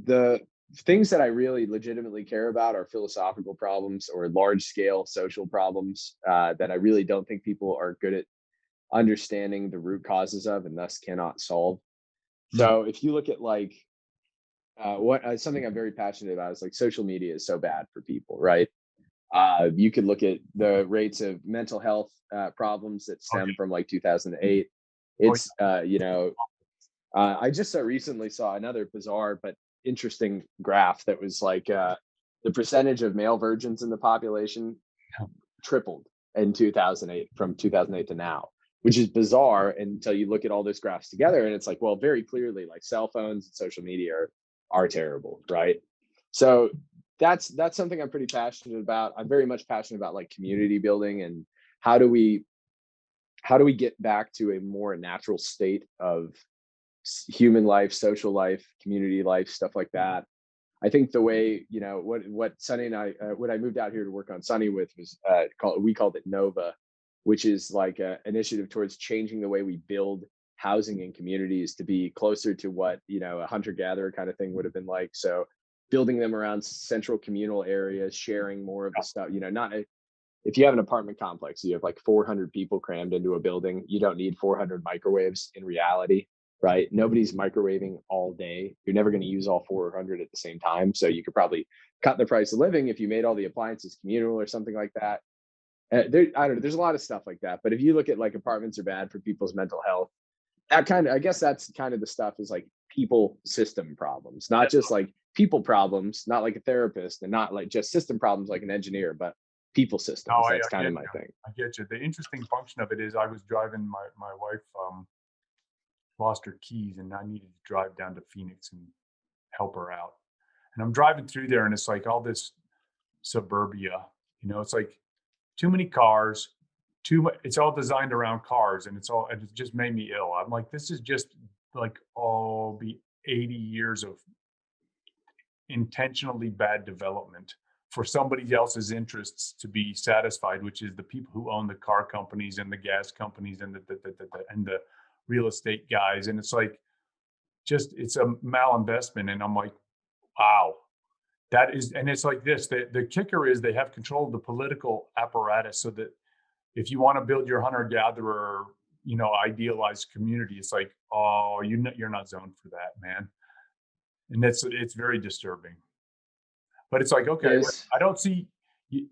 the things that I really legitimately care about are philosophical problems or large scale social problems that I really don't think people are good at understanding the root causes of and thus cannot solve. Mhm. So if you look at like what something I'm very passionate about is like social media is so bad for people, right? You could look at the rates of mental health problems that Oh stem yeah. from like 2008. Oh yeah. It's I just recently saw another bizarre but interesting graph that was like the percentage of male virgins in the population tripled in 2008 from 2008 to now, which is bizarre until you look at all those graphs together and it's like, well, very clearly like cell phones and social media are terrible, right? So that's something I'm pretty passionate about. I'm very much passionate about like community building and how do we how do we get back to a more natural state of human life, social life, community life, stuff like that. I think the way, what Sunny and I, what I moved out here to work on Sunny with was we called it Nova, which is like an initiative towards changing the way we build housing in communities to be closer to what, a hunter gatherer kind of thing would have been like. So building them around central communal areas, sharing more of the stuff, not if you have an apartment complex, you have like 400 people crammed into a building. You don't need 400 microwaves in reality, right? Nobody's microwaving all day. You're never going to use all 400 at the same time. So you could probably cut the price of living if you made all the appliances communal or something like that. I don't know. There's a lot of stuff like that. But if you look at like apartments are bad for people's mental health, I guess that's kind of the stuff is like people system problems, not just like people problems, not like a therapist and not like just system problems like an engineer, but people No, systems. I That's kind get of my you. thing. I get you. The interesting function of it is I was driving my wife lost her keys and I needed to drive down to Phoenix and help her out. And I'm driving through there and it's like all this suburbia, it's like too many cars, too much. It's all designed around cars, and it just made me ill. I'm like, this is just like be 80 years of intentionally bad development for somebody else's interests to be satisfied, which is the people who own the car companies and the gas companies and the real estate guys. And it's like just it's a malinvestment. And I'm like, wow, that is, and it's like this. The kicker is they have control of the political apparatus, so that if you want to build your hunter gatherer, idealized community, it's like, oh, you're not zoned for that, man. And it's very disturbing. But it's like, okay, Is I don't see,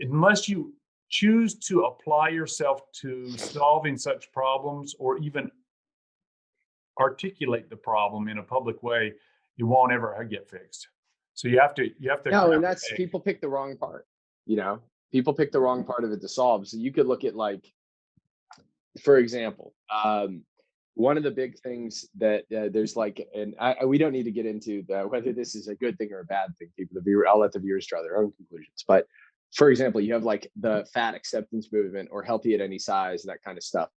unless you choose to apply yourself to solving such problems or even articulate the problem in a public way, it won't ever get fixed. So you have to no, crack and the that's egg. people pick the wrong part, you know, people pick the wrong part of it to solve. So you could look at like, for example, one of the big things that there's like, and we don't need to get into whether this is a good thing or a bad thing. I'll let the viewers draw their own conclusions. But for example, you have like the fat acceptance movement or healthy at any size, that kind of stuff,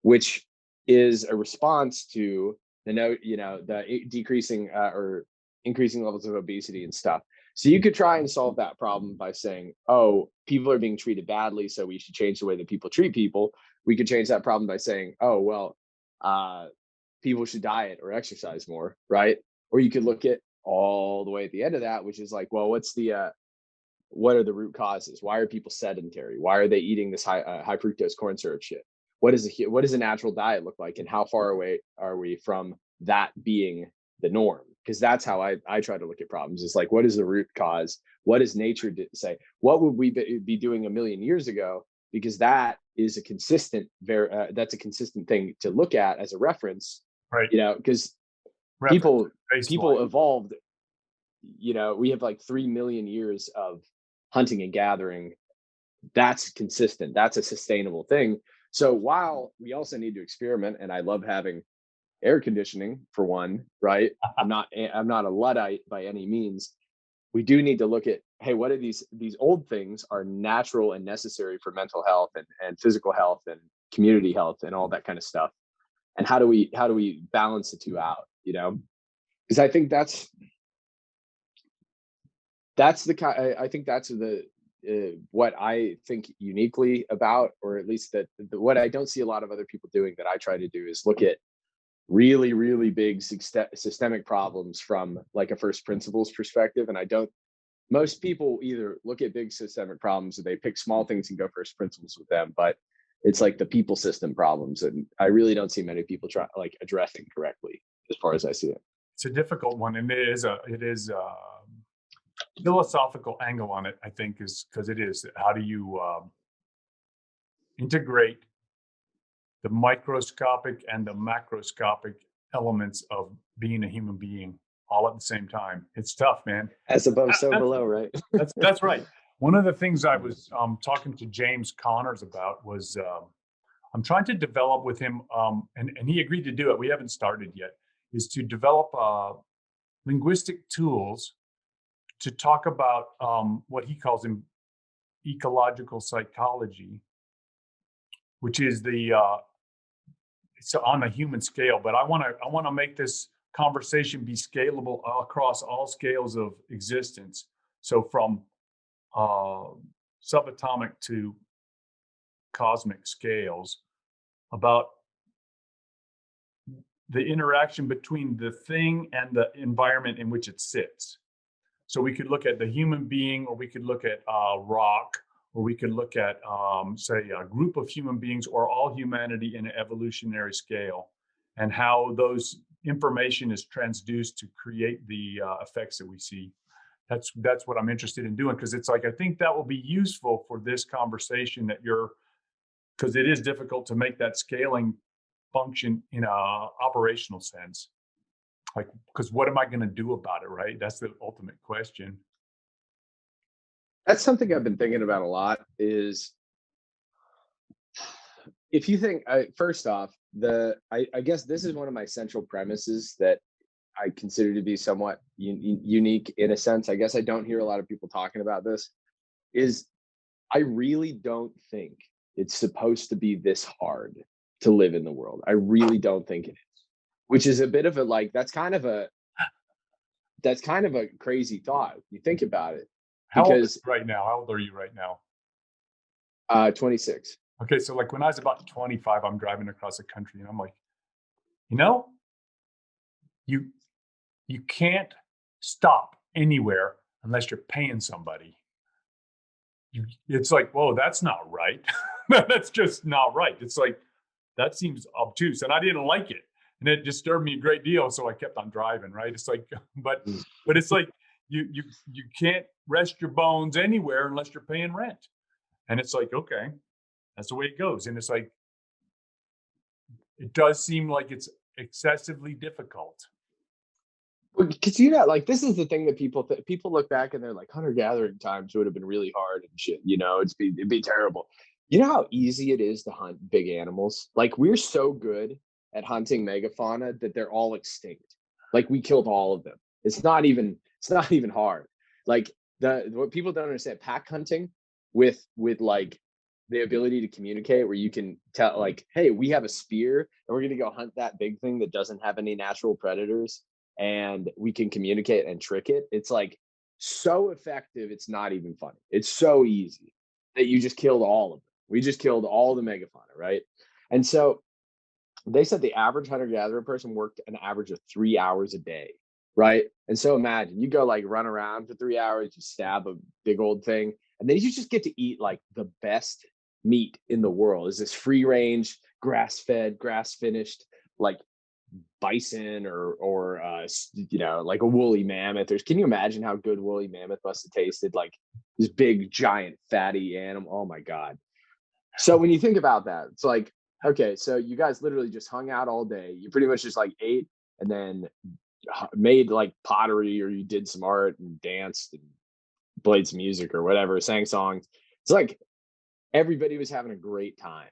which is a response to the decreasing or increasing levels of obesity and stuff. So you could try and solve that problem by saying, oh, people are being treated badly, so we should change the way that people treat people. We could change that problem by saying, oh, well, uh, people should diet or exercise more, right? Or you could look at all the way at the end of that, which is like, well, what are the root causes? Why are people sedentary? Why are they eating this high fructose corn syrup shit? What does a natural diet look like, and how far away are we from that being the norm? Because that's how I try to look at problems. It's like, what is the root cause? What does nature say? What would we be doing a million years ago? Because that is a consistent, that's a consistent thing to look at as a reference. Right. Because Reference people baseline. evolved. We have like 3 million years of hunting and gathering. That's consistent, that's a sustainable thing. So while we also need to experiment, and I love having air conditioning for one, right? I'm not a luddite by any means. We do need to look at, hey, what are these old things are natural and necessary for mental health and physical health and community health and all that kind of stuff, and how do we balance the two out, because I think that's I think that's the what I think uniquely about, or at least that what I don't see a lot of other people doing that I try to do is really, really big systemic problems from like a first principles perspective. And I don't, most people either look at big systemic problems or they pick small things and go first principles with them. But it's like the people system problems. And I really don't see many people try like addressing correctly as far as I see it. It's a difficult one, and it is philosophical angle on it. I think is because it is how do you integrate the microscopic and the macroscopic elements of being a human being all at the same time. It's tough, man. As above, so That's below, right? that's right. One of the things I was talking to James Connors about was I'm trying to develop with him, and he agreed to do it. We haven't started yet. Is to develop linguistic tools to talk about what he calls ecological psychology, which is the it's on a human scale. But I want to make this conversation be scalable across all scales of existence. So from subatomic to cosmic scales, about the interaction between the thing and the environment in which it sits. So we could look at the human being, or we could look at rock, or we could look at, say, a group of human beings, or all humanity in an evolutionary scale, and how those information is transduced to create the effects that we see. That's what I'm interested in doing, because it's like I think that will be useful for this conversation that because it is difficult to make that scaling function in a operational sense. Like, because what am I going to do about it, right? That's the ultimate question. That's something I've been thinking about a lot is if you think, first off, I guess this is one of my central premises that I consider to be somewhat unique in a sense. I guess I don't hear a lot of people talking about this. Is I really don't think it's supposed to be this hard to live in the world. I really don't think it is, which is a bit of a like that's kind of a crazy thought. You think about it How old because right now? How old are you right now? 26. Okay, so like when I was about 25, I'm driving across the country, and I'm like, you know, you you can't stop anywhere unless you're paying somebody. It's like, whoa, that's not right. That's just not right. It's like that seems obtuse, and I didn't like it, and it disturbed me a great deal. So I kept on driving. Right? It's like, but Mm. it's like you can't rest your bones anywhere unless you're paying rent, and it's like, okay, that's the way it goes. And it's like it does seem like it's excessively difficult. Because like this is the thing that people look back and they're like hunter gathering times would have been really hard and shit. It'd be terrible. You know how easy it is to hunt big animals? Like we're so good at hunting megafauna that they're all extinct. Like we killed all of them. It's not even hard. Like what people don't understand, pack hunting with like the ability to communicate where you can tell like, hey, we have a spear and we're gonna go hunt that big thing that doesn't have any natural predators and we can communicate and trick it. It's like so effective, it's not even funny. It's so easy that you just killed all of them. We just killed all the megafauna, right? And so they said the average hunter gatherer person worked an average of 3 hours a day, right? And so imagine you go like run around for 3 hours, you stab a big old thing, and then you just get to eat like the best meat in the world. Is this free range, grass fed, grass finished, like bison or like a woolly mammoth. Can you imagine how good woolly mammoth must have tasted? Like this big giant fatty animal. Oh my god. So when you think about that, it's like, okay, so you guys literally just hung out all day. You pretty much just like ate and then made like pottery, or you did some art and danced and played some music or whatever, sang songs. It's like everybody was having a great time,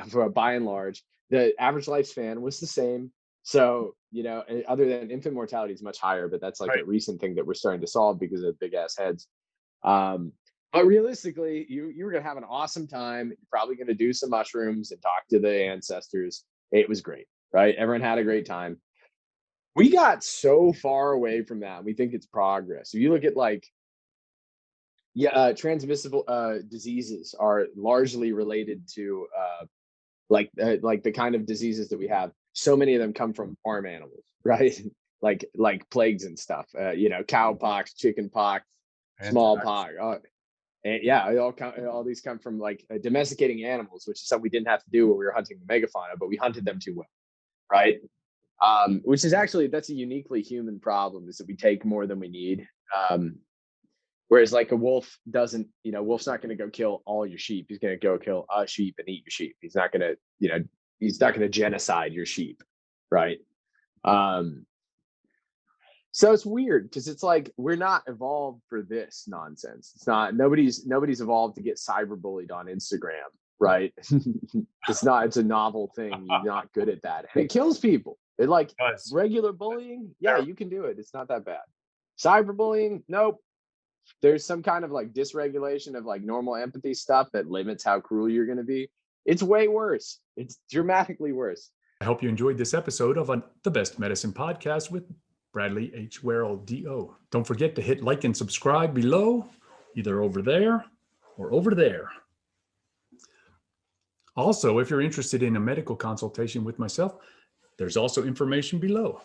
for by and large. The average lifespan was the same. So, other than infant mortality is much higher, but that's like Right. a recent thing that we're starting to solve because of big ass heads. But realistically, you were gonna have an awesome time. You're probably gonna do some mushrooms and talk to the ancestors. It was great, right? Everyone had a great time. We got so far away from that. We think it's progress. If you look at like, transmissible diseases are largely related to like the kind of diseases that we have. so many of them come from farm animals, right? like plagues and stuff. Cow pox, chicken pox, smallpox. And yeah, all these come from like domesticating animals, which is something we didn't have to do when we were hunting the megafauna, but we hunted them too well, right? Which is actually, that's a uniquely human problem, is that we take more than we need. Whereas like a wolf doesn't, wolf's not going to go kill all your sheep. He's going to go kill a sheep and eat your sheep. He's not going to, he's not going to genocide your sheep, right? So it's weird because it's like we're not evolved for this nonsense. It's not, nobody's evolved to get cyberbullied on Instagram, right? It's a novel thing. You're not good at that. And it kills people. It like regular bullying, yeah, you can do it. It's not that bad. Cyberbullying, nope. There's some kind of like dysregulation of like normal empathy stuff that limits how cruel you're going to be. It's way worse. It's dramatically worse. I hope you enjoyed this episode of the Best Medicine Podcast with Bradley H. Werrell, D.O. Don't forget to hit like and subscribe below, either over there or over there. Also, if you're interested in a medical consultation with myself, there's also information below.